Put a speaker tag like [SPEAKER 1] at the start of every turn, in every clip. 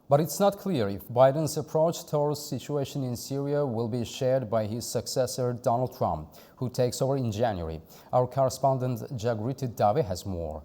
[SPEAKER 1] But it's not clear if Biden's approach towards the situation in Syria will be shared by his successor, Donald Trump, who takes over in January. Our correspondent Jagriti Dave has more.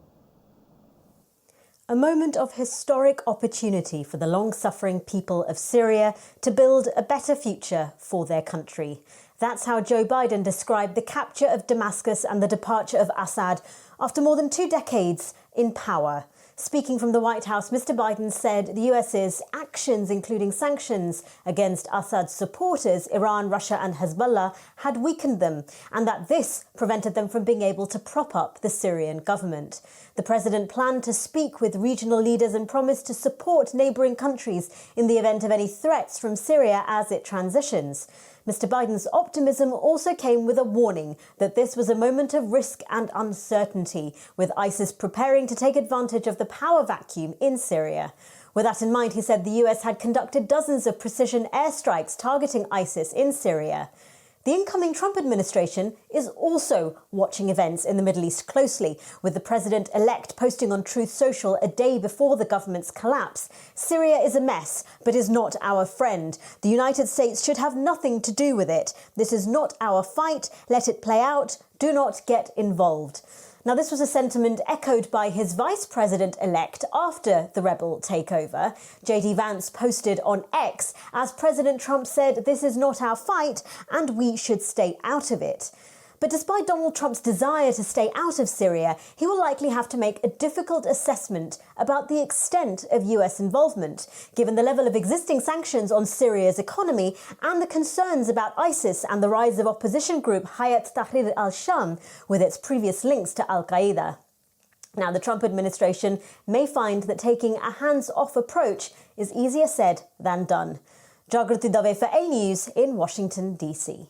[SPEAKER 2] A moment of historic opportunity for the long-suffering people of Syria to build a better future for their country. That's how Joe Biden described the capture of Damascus and the departure of Assad after more than 2 decades in power. Speaking from the White House, Mr. Biden said the US's actions, including sanctions against Assad's supporters, Iran, Russia and Hezbollah, had weakened them, and that this prevented them from being able to prop up the Syrian government. The president planned to speak with regional leaders and promised to support neighbouring countries in the event of any threats from Syria as it transitions. Mr. Biden's optimism also came with a warning that this was a moment of risk and uncertainty, with ISIS preparing to take advantage of the power vacuum in Syria. With that in mind, he said the US had conducted dozens of precision airstrikes targeting ISIS in Syria. The incoming Trump administration is also watching events in the Middle East closely, with the president-elect posting on Truth Social a day before the government's collapse. Syria is a mess, but is not our friend. The United States should have nothing to do with it. This is not our fight. Let it play out. Do not get involved. Now, this was a sentiment echoed by his vice president-elect after the rebel takeover. J.D. Vance posted on X, as President Trump said, "This is not our fight and we should stay out of it." But despite Donald Trump's desire to stay out of Syria, he will likely have to make a difficult assessment about the extent of US involvement, given the level of existing sanctions on Syria's economy and the concerns about ISIS and the rise of opposition group Hayat Tahrir al-Sham with its previous links to al-Qaeda. Now, the Trump administration may find that taking a hands-off approach is easier said than done. Jagriti Dave for ANewz in Washington, D.C.